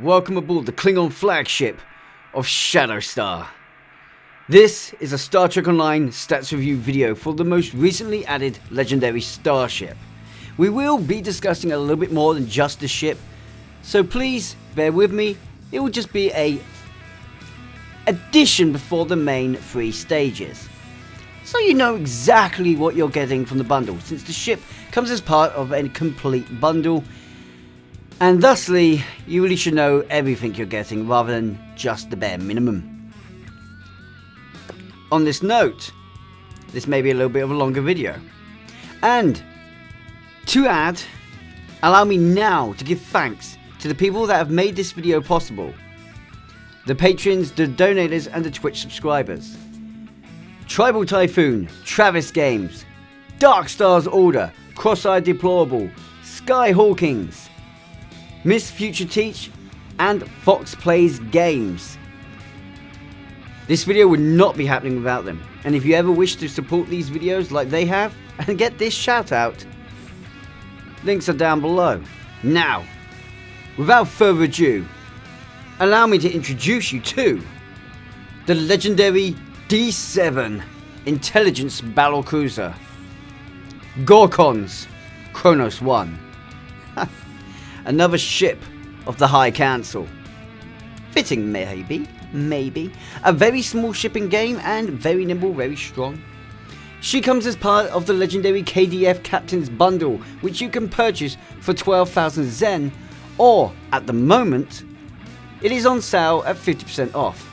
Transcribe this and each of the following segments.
welcome aboard the Klingon flagship of Shadowstar. This is a Star Trek Online stats review video for the most recently added legendary starship. We will be discussing a little bit more than just the ship, so please bear with me. It will just be a addition before the main 3 stages, so you know exactly what you're getting from the bundle, since the ship comes as part of a complete bundle. And thusly, you really should know everything you're getting rather than just the bare minimum. On this note, this may be a little bit of a longer video. And to add, allow me now to give thanks to the people that have made this video possible. The patrons, the donators and the Twitch subscribers. Tribal Typhoon, TravisGames, Dark Stars Order, Cross-Eyed Deplorable, Skyhawkings, Miss Future Teach, and Fox Plays Games. This video would not be happening without them, and if you ever wish to support these videos like they have and get this shout out, links are down below. Now, without further ado, allow me to introduce you to the legendary D-7 Intelligence Battlecruiser, Gorkon's Kronos 1. Another ship of the High Council. Fitting, maybe. A very small ship in game and very nimble, very strong. She comes as part of the legendary KDF Captain's Bundle, which you can purchase for 12,000 Zen, or at the moment, it is on sale at 50% off.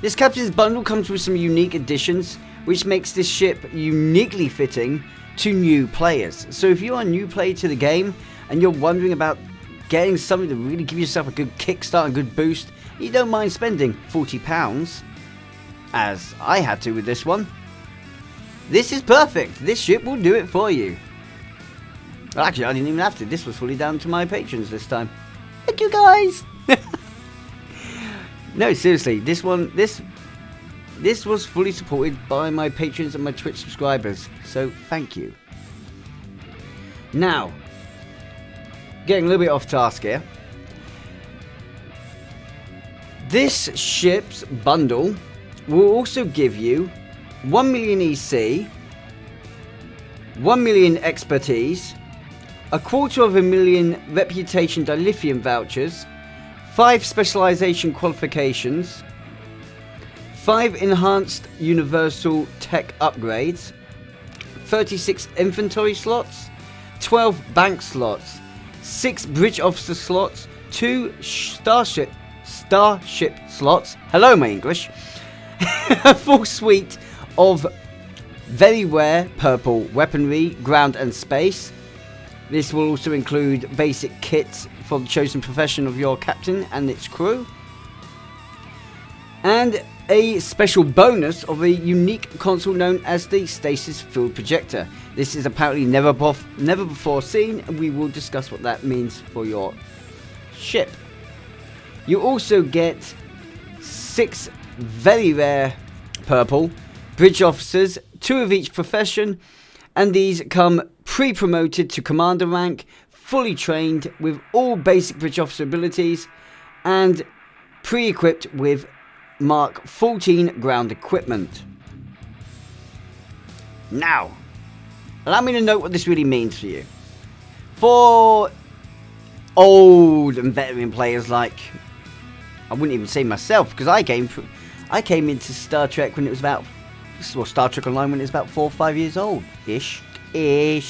This Captain's Bundle comes with some unique additions, which makes this ship uniquely fitting to new players. So if you're a new player to the game, and you're wondering about getting something to really give yourself a good kickstart and good boost, you don't mind spending £40, as I had to with this one. This is perfect. This ship will do it for you. Well, actually, I didn't even have to. This was fully down to my patrons this time. Thank you, guys. No, seriously, this was fully supported by my patrons and my Twitch subscribers, so thank you. Now, getting a little bit off task here. This ship's bundle will also give you 1 million EC, 1 million expertise, 250,000 reputation dilithium vouchers, 5 specialization qualifications, 5 enhanced universal tech upgrades, 36 inventory slots, 12 bank slots, 6 bridge officer slots, 2 starship slots, hello my English, a full suite of very rare purple weaponry, ground and space. This will also include basic kits for the chosen profession of your captain and its crew, and a special bonus of a unique console known as the Stasis Field Projector. This is apparently never before seen, and we will discuss what that means for your ship. You also get 6 very rare purple bridge officers, 2 of each profession, and these come pre-promoted to commander rank, fully trained with all basic bridge officer abilities, and pre-equipped with Mark 14 ground equipment. Now, allow me to note what this really means for you. For old and veteran players like, I wouldn't even say myself, because I came into Star Trek when it was about, well, Star Trek Online when it was about 4 or 5 years old, ish. Yeah,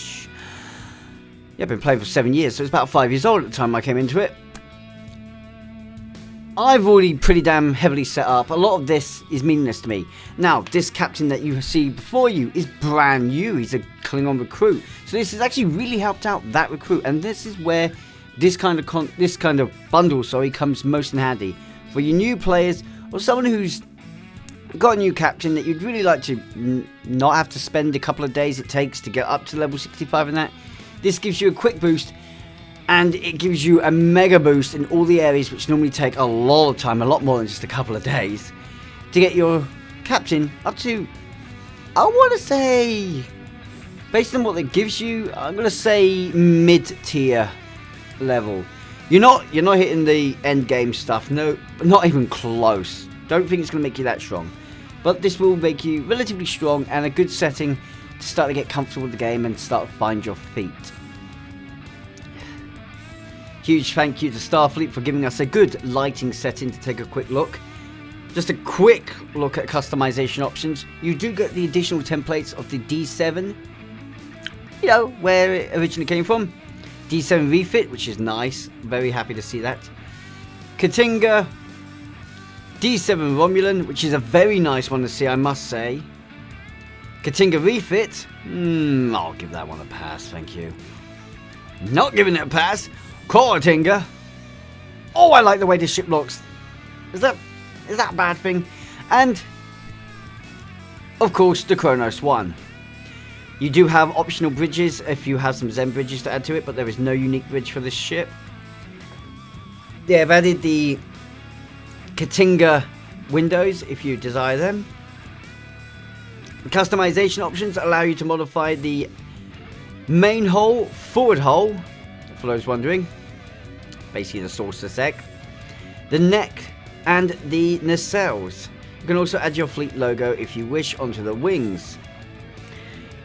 I've been playing for 7 years, so it's about 5 years old at the time I came into it. I've already pretty damn heavily set up. A lot of this is meaningless to me. Now, this captain that you see before you is brand new. He's a Klingon recruit. So this has actually really helped out that recruit. And this is where this kind of bundle, comes most in handy. For your new players, or someone who's got a new captain that you'd really like to not have to spend a couple of days it takes to get up to level 65 and that. This gives you a quick boost. And it gives you a mega boost in all the areas which normally take a lot of time, a lot more than just a couple of days, to get your captain up to, I want to say, based on what it gives you, I'm going to say mid-tier level. You're not hitting the end game stuff. No, not even close. Don't think it's going to make you that strong. But this will make you relatively strong and a good setting to start to get comfortable with the game and start to find your feet. Huge thank you to Starfleet for giving us a good lighting setting to take a quick look. Just a quick look at customization options. You do get the additional templates of the D-7. You know, where it originally came from. D-7 refit, which is nice. Very happy to see that. Katinga. D-7 Romulan, which is a very nice one to see, I must say. Katinga refit. I'll give that one a pass, thank you. Not giving it a pass. Katinga. Oh, I like the way this ship looks. Is that a bad thing? And, of course, the Kronos one. You do have optional bridges if you have some Zen bridges to add to it, but there is no unique bridge for this ship. Yeah, I've added the Katinga windows if you desire them. The customization options allow you to modify the main hull, forward hull, for those wondering. Basically the saucer sec. The neck and the nacelles. You can also add your fleet logo if you wish onto the wings.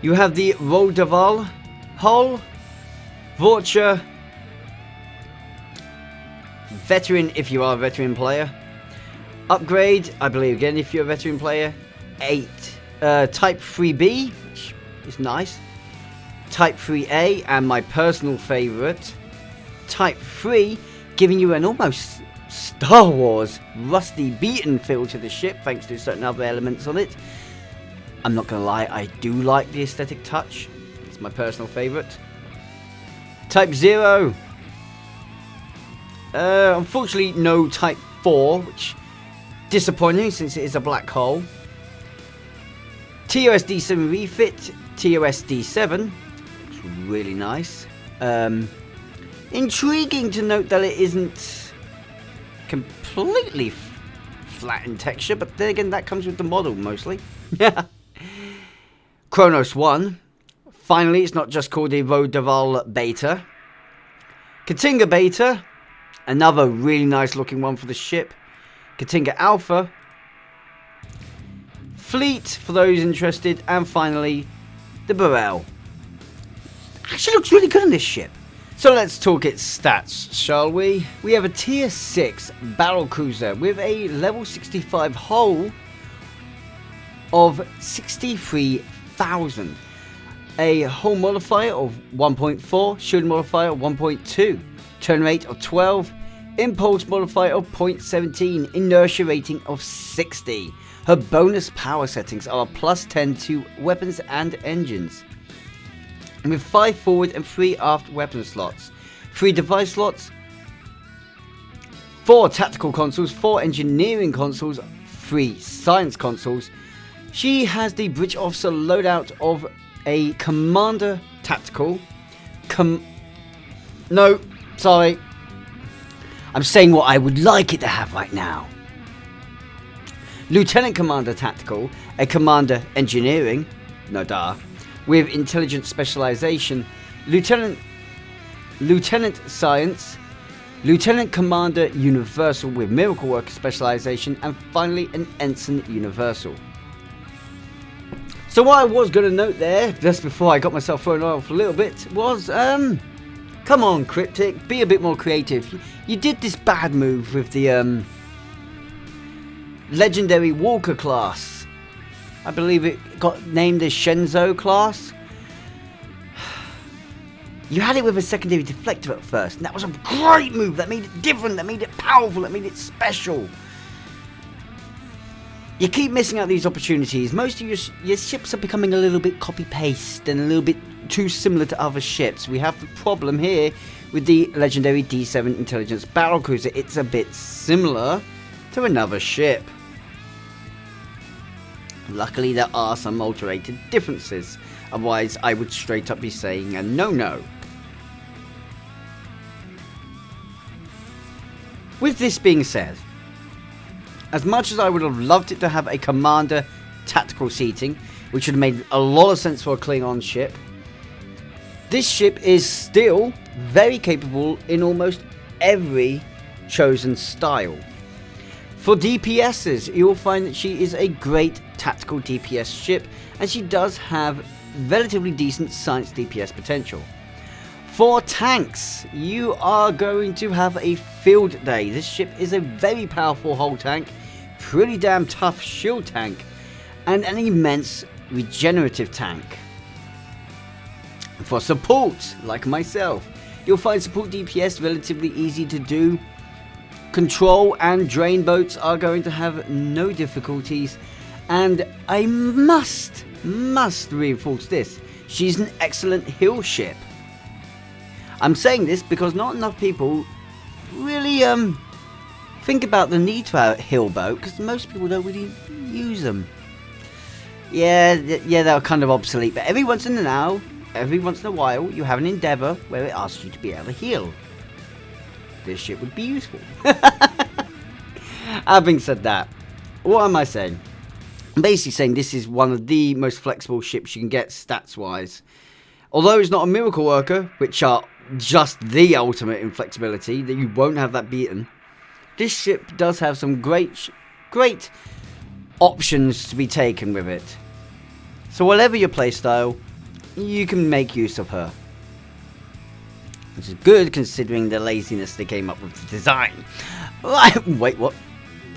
You have the Rodaval hull, vor'cha, veteran if you are a veteran player, upgrade, I believe again if you're a veteran player, 8, Type 3B, which is nice, Type 3A, and my personal favourite, Type 3, giving you an almost Star Wars rusty beaten feel to the ship thanks to certain other elements on it. I'm not gonna lie, I do like the aesthetic touch. It's my personal favourite. Type 0. Unfortunately, no Type 4, which disappointing since it is a black hole. TOS D7 refit, TOS D7. It's really nice. Intriguing to note that it isn't completely flat in texture, but then again, that comes with the model mostly. Yeah. Kronos 1. Finally, it's not just called the Rodaval Beta. Katinga Beta. Another really nice looking one for the ship. Katinga Alpha. Fleet, for those interested. And finally, the Burrell. Actually looks really good on this ship. So let's talk its stats, shall we? We have a tier 6 Battlecruiser with a level 65 hull of 63,000. A hull modifier of 1.4, shield modifier of 1.2, turn rate of 12, impulse modifier of 0.17, inertia rating of 60. Her bonus power settings are a +10 to weapons and engines. And with 5 forward and 3 aft weapon slots, 3 device slots, 4 tactical consoles, 4 engineering consoles, 3 science consoles. She has the bridge officer loadout of a commander tactical. No, sorry. I'm saying what I would like it to have right now. Lieutenant Commander Tactical, a Commander Engineering, no duh, with Intelligence Specialization, Lieutenant Science, Lieutenant Commander Universal with Miracle Worker Specialization, and finally an Ensign Universal. So what I was going to note there, just before I got myself thrown off a little bit, was, come on Cryptic, be a bit more creative. You did this bad move with the, Legendary Walker class. I believe it got named as Shenzo class. You had it with a secondary deflector at first, and that was a great move. That made it different, that made it powerful, that made it special. You keep missing out these opportunities. Most of your ships are becoming a little bit copy-paste and a little bit too similar to other ships. We have the problem here with the legendary D7 Intelligence Battlecruiser. It's a bit similar to another ship. Luckily, there are some alterated differences. Otherwise, I would straight up be saying a no-no. With this being said, as much as I would have loved it to have a commander tactical seating, which would have made a lot of sense for a Klingon ship, this ship is still very capable in almost every chosen style. For DPSs, you'll find that she is a great tactical DPS ship, and she does have relatively decent science DPS potential. For tanks, you are going to have a field day. This ship is a very powerful hull tank, pretty damn tough shield tank, and an immense regenerative tank. For support, like myself, you'll find support DPS relatively easy to do. Control and drain boats are going to have no difficulties, and I must reinforce this: she's an excellent hill ship. I'm saying this because not enough people really think about the need for a hill boat, because most people don't really use them. Yeah, they're kind of obsolete, but every once in a while, you have an endeavour where it asks you to be able to heal. This ship would be useful. Having said that, what am I saying? I'm basically saying this is one of the most flexible ships you can get stats-wise. Although it's not a miracle worker, which are just the ultimate in flexibility, that you won't have that beaten, this ship does have some great options to be taken with it. So whatever your playstyle, you can make use of her. Which is good considering the laziness they came up with the design. Wait, what?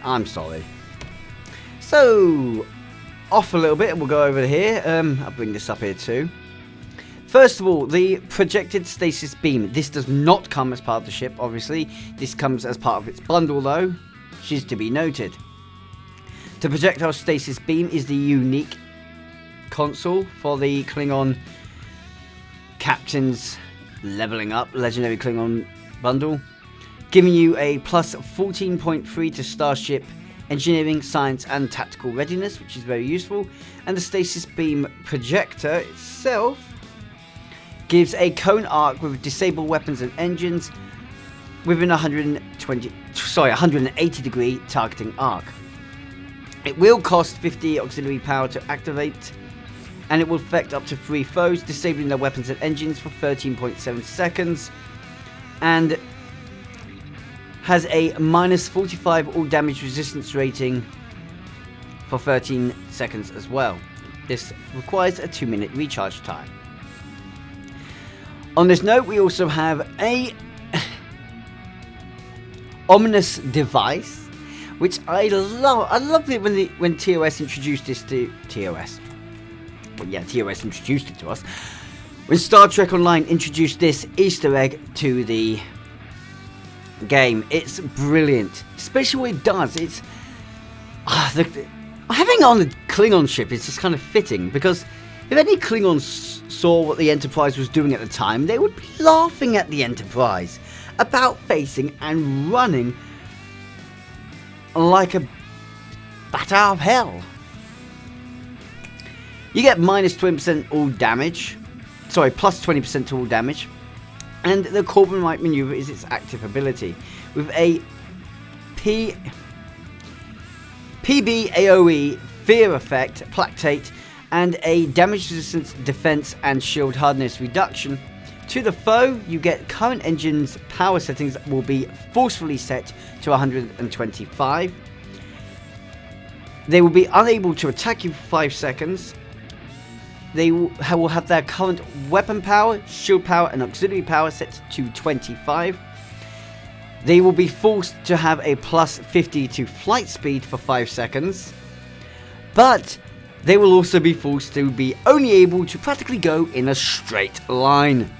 I'm sorry. So, off a little bit, and we'll go over here. I'll bring this up here too. First of all, the projected stasis beam. This does not come as part of the ship, obviously. This comes as part of its bundle, though, which is to be noted. The projectile stasis beam is the unique console for the Klingon Captain's Leveling Up Legendary Klingon bundle, giving you a plus 14.3 to Starship Engineering, Science and Tactical Readiness, which is very useful. And the Stasis Beam Projector itself gives a cone arc with disabled weapons and engines within 180 degree targeting arc. It will cost 50 auxiliary power to activate, and it will affect up to 3 foes, disabling their weapons and engines for 13.7 seconds, and has a minus 45 all damage resistance rating for 13 seconds as well. This requires a 2-minute recharge time. On this note, we also have a ominous device, which I love. I loved it when TOS introduced this to TOS. Well, yeah, TOS introduced it to us. When Star Trek Online introduced this Easter egg to the game, it's brilliant. Especially what it does. It's having it on the Klingon ship is just kind of fitting, because if any Klingons saw what the Enterprise was doing at the time, they would be laughing at the Enterprise about facing and running like a bat out of hell. You get minus 20% all damage. Sorry, plus 20% to all damage. And the Corbin Right maneuver is its active ability, with a PB AoE, Fear Effect, Plactate, and a damage resistance, defense, and shield hardness reduction. To the foe, you get current engine's power settings will be forcefully set to 125. They will be unable to attack you for 5 seconds. They will have their current weapon power, shield power, and auxiliary power set to 25. They will be forced to have a plus 50 to flight speed for 5 seconds. But they will also be forced to be only able to practically go in a straight line,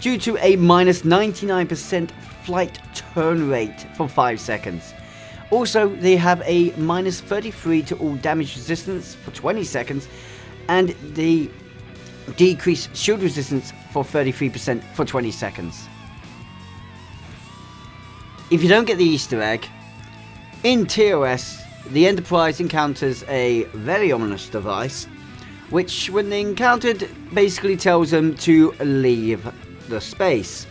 due to a minus 99% flight turn rate for 5 seconds. Also, they have a minus 33 to all damage resistance for 20 seconds, and the decreased shield resistance for 33% for 20 seconds. If you don't get the Easter egg, in TOS, the Enterprise encounters a very ominous device, which when they encountered basically tells them to leave the space.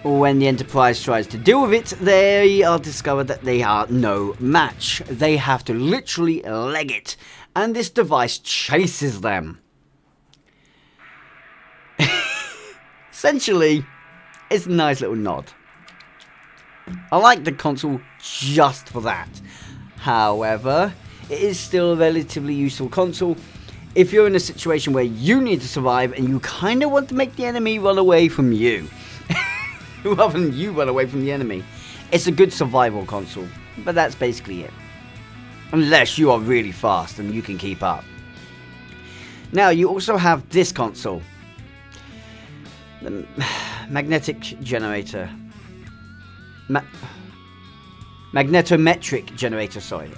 When the Enterprise tries to deal with it, they are discovered that they are no match. They have to literally leg it, and this device chases them. Essentially, It's a nice little nod. I like the console just for that. However, it is still a relatively useful console if you're in a situation where you need to survive and you kind of want to make the enemy run away from you. Rather than you run away from the enemy. It's a good survival console, but that's basically it. Unless you are really fast and you can keep up. Now, you also have this console. The magnetic generator. Magnetometric generator, sorry.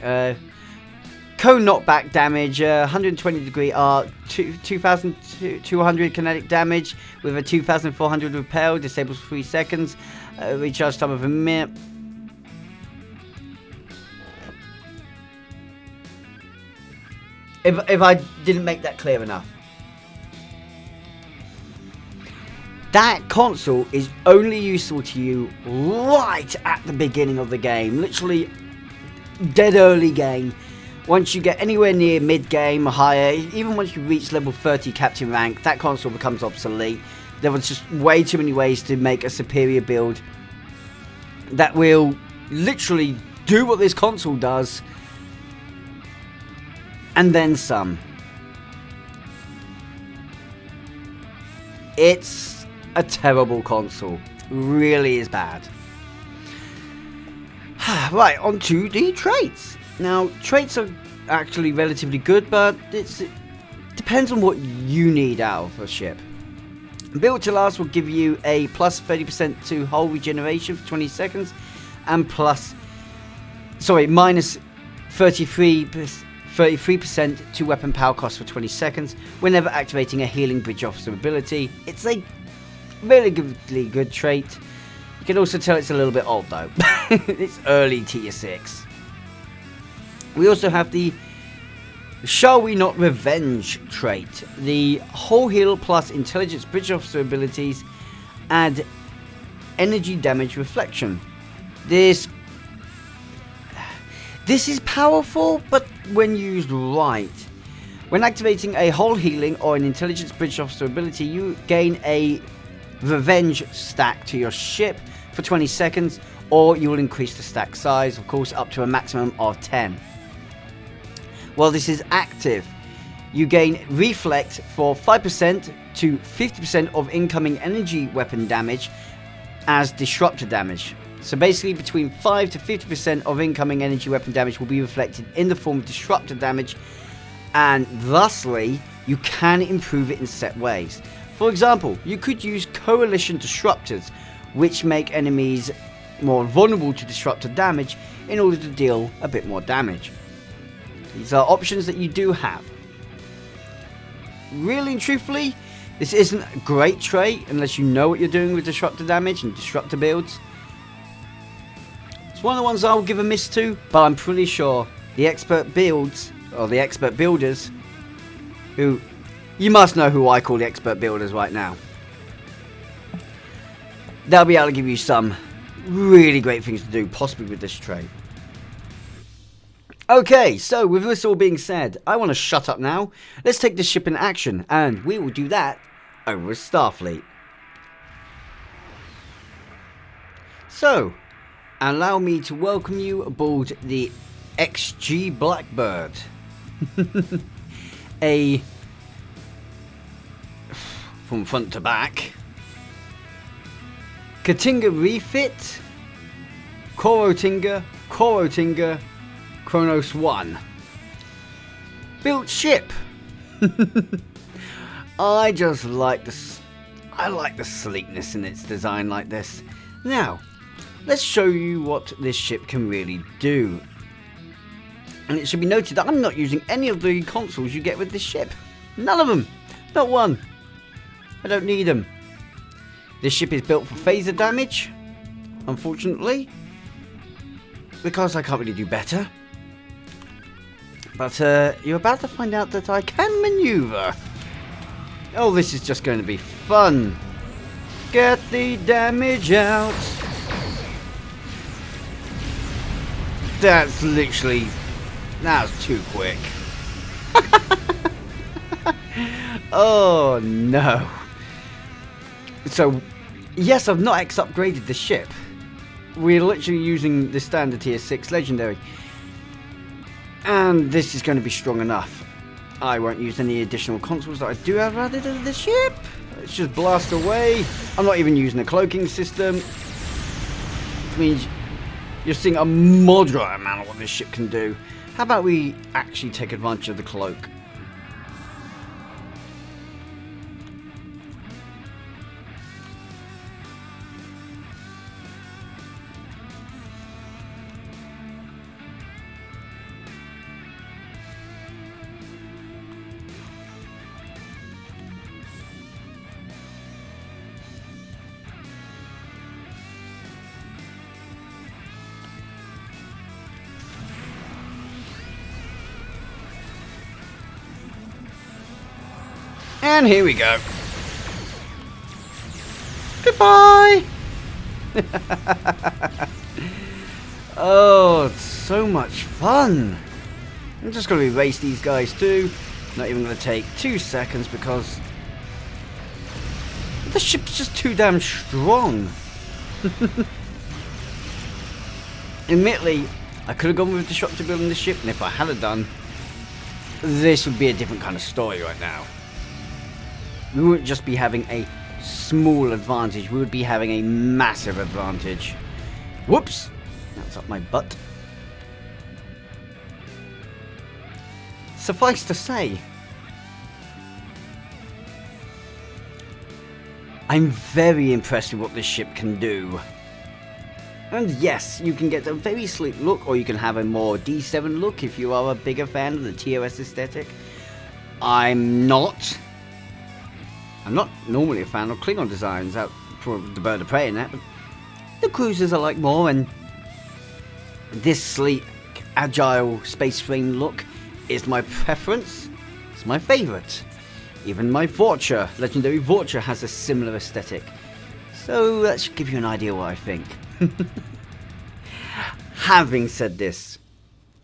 Cone knockback damage, 120 degree arc, 2,200 kinetic damage with a 2,400 repel, disables for 3 seconds, recharge time of a minute. If I didn't make that clear enough. That console is only useful to you right at the beginning of the game. Literally dead early game. Once you get anywhere near mid-game or higher, even once you reach level 30 captain rank, that console becomes obsolete. There was just way too many ways to make a superior build that will literally do what this console does, and then some. It's a terrible console. Really is bad. Right, on to the traits. Now, traits are actually relatively good, but it depends on what you need out of a ship. Built to Last will give you a plus 30% to hull regeneration for 20 seconds, and minus 33% to weapon power cost for 20 seconds whenever activating a healing bridge officer ability. It's a relatively good trait. You can also tell it's a little bit old though. It's early tier 6. We also have the Shall We Not Revenge trait. The whole heal plus intelligence bridge officer abilities add energy damage reflection. This is powerful, but when used right. When activating a whole healing or an intelligence bridge officer ability, you gain a revenge stack to your ship for 20 seconds, or you will increase the stack size, of course, up to a maximum of 10. While this is active, you gain reflect for 5% to 50% of incoming energy weapon damage as disruptor damage. So basically between 5 to 50% of incoming energy weapon damage will be reflected in the form of disruptor damage, and thusly you can improve it in set ways. For example, you could use coalition disruptors, which make enemies more vulnerable to disruptor damage in order to deal a bit more damage. These are options that you do have. Really and truthfully, this isn't a great trait unless you know what you're doing with disruptor damage and disruptor builds. It's one of the ones I'll give a miss to, but I'm pretty sure the expert builds, or the expert builders, who, you must know who I call the expert builders right now. They'll be able to give you some really great things to do, possibly with this trait. Okay, so with this all being said, I want to shut up now. Let's take this ship in action, and we will do that over Starfleet. So, allow me to welcome you aboard the XG Blackbird. From front to back, Katinga refit, Korotinga, Kronos 1. Built ship. I just like the sleekness in its design like this. Now, let's show you what this ship can really do. And it should be noted that I'm not using any of the consoles you get with this ship. None of them. Not one. I don't need them. This ship is built for phaser damage, unfortunately, because I can't really do better. But you're about to find out that I can maneuver. Oh, this is just going to be fun. Get the damage out. That's literally... that was too quick. Oh, no. So, Yes, I've not X-upgraded the ship. We're literally using the standard tier 6 legendary. And this is going to be strong enough. I won't use any additional consoles that I do have added to the ship. Let's just blast away. I'm not even using a cloaking system. Which means you're seeing a moderate amount of what this ship can do. How about we actually take advantage of the cloak? And here we go. Goodbye! Oh, it's so much fun. I'm just going to erase these guys too. Not even going to take 2 seconds because the ship's just too damn strong. Admittedly, I could have gone with Disruptor building the ship, and if I had done, this would be a different kind of story right now. We wouldn't just be having a small advantage, we would be having a massive advantage. Whoops! That's up my butt. Suffice to say, I'm very impressed with what this ship can do. And yes, you can get a very sleek look, or you can have a more D-7 look if you are a bigger fan of the TOS aesthetic. I'm not normally a fan of Klingon designs out for the Bird of Prey and that, but the cruisers I like more, and this sleek, agile space frame look is my preference. It's my favourite. Even my vor'cha, legendary vor'cha, has a similar aesthetic. So that should give you an idea what I think. Having said this,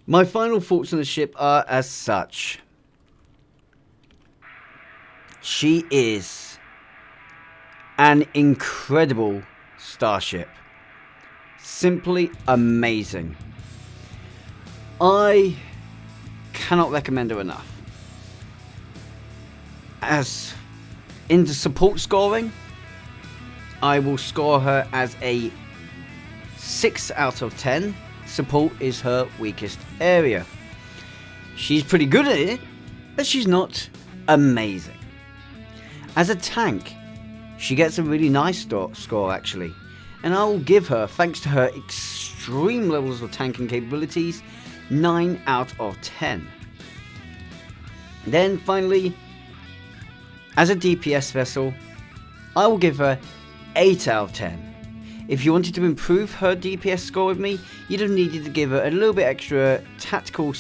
my final thoughts on the ship are as such. She is an incredible starship. Simply amazing. I cannot recommend her enough. As in the support scoring, I will score her as a 6 out of 10. Support is her weakest area. She's pretty good at it, but she's not amazing. As a tank, she gets a really nice score actually, and I will give her, thanks to her extreme levels of tanking capabilities, 9 out of 10. Then finally, as a DPS vessel, I will give her 8 out of 10. If you wanted to improve her DPS score with me, you'd have needed to give her a little bit extra tactical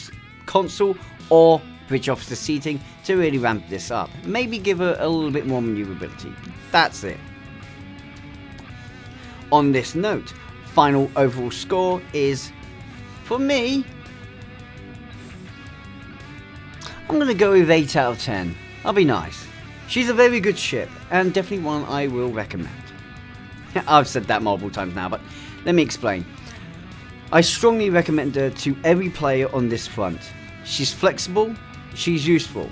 console or bridge officer seating to really ramp this up. Maybe give her a little bit more maneuverability. That's it. On this note, final overall score is, for me, I'm going to go with 8 out of 10. I'll be nice. She's a very good ship, and definitely one I will recommend. I've said that multiple times now, but let me explain. I strongly recommend her to every player on this front. She's flexible, she's useful.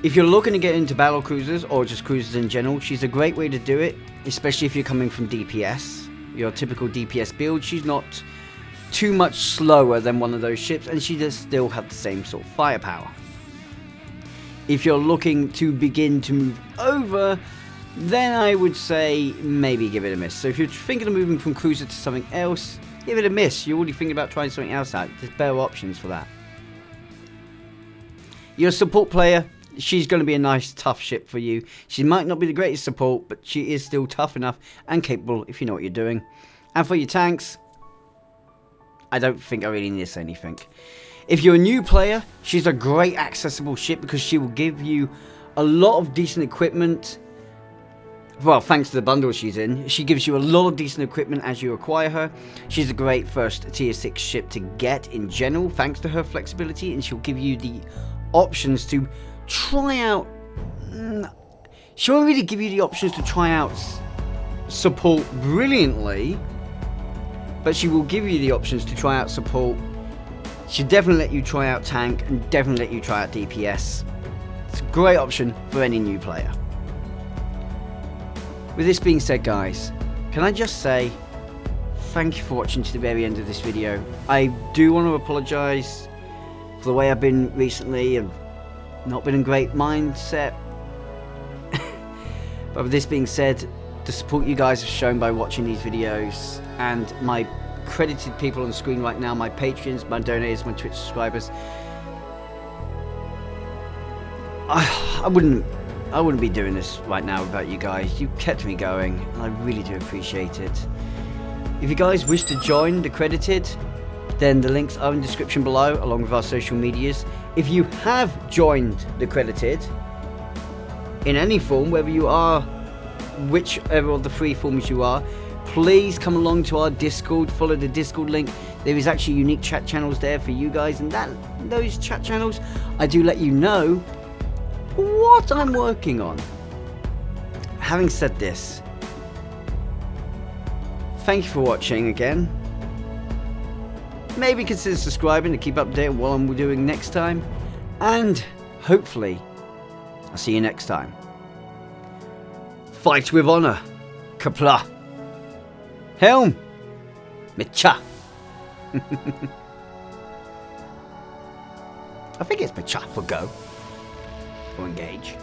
If you're looking to get into battle cruisers or just cruisers in general, she's a great way to do it, especially if you're coming from DPS. Your typical DPS build, she's not too much slower than one of those ships, and she does still have the same sort of firepower. If you're looking to begin to move over, then I would say maybe give it a miss. So if you're thinking of moving from cruiser to something else, give it a miss. You're already thinking about trying something else out. There's better options for that. You're a support player, she's going to be a nice tough ship for you. She might not be the greatest support, but she is still tough enough and capable if you know what you're doing. And for your tanks, I don't think I really need to say anything. If you're a new player, she's a great accessible ship because she will give you a lot of decent equipment. Well, thanks to the bundle she's in, she gives you a lot of decent equipment as you acquire her. She's a great first tier 6 ship to get in general, thanks to her flexibility, and she'll give you the options to try out. She won't really give you the options to try out support brilliantly, but she will give you the options to try out support. She'll definitely let you try out tank and definitely let you try out DPS. It's a great option for any new player. With this being said, guys, can I just say thank you for watching to the very end of this video. I do want to apologise for the way I've been recently and not been in great mindset. But with this being said, the support you guys have shown by watching these videos and my credited people on the screen right now, my patrons, my donators, my Twitch subscribers, I wouldn't be doing this right now without you guys. You kept me going and I really do appreciate it. If you guys wish to join the credited, then the links are in the description below along with our social medias. If you have joined the credited in any form, whether you are whichever of the three forms you are, please come along to our Discord, follow the Discord link. There is actually unique chat channels there for you guys, and those chat channels, I do let you know what I'm working on. Having said this, thank you for watching again. Maybe consider subscribing to keep updated on what I'm doing next time, and hopefully I'll see you next time. Fight with honor. Kapla. Helm. Micha. I think it's Micha for go. Or engage.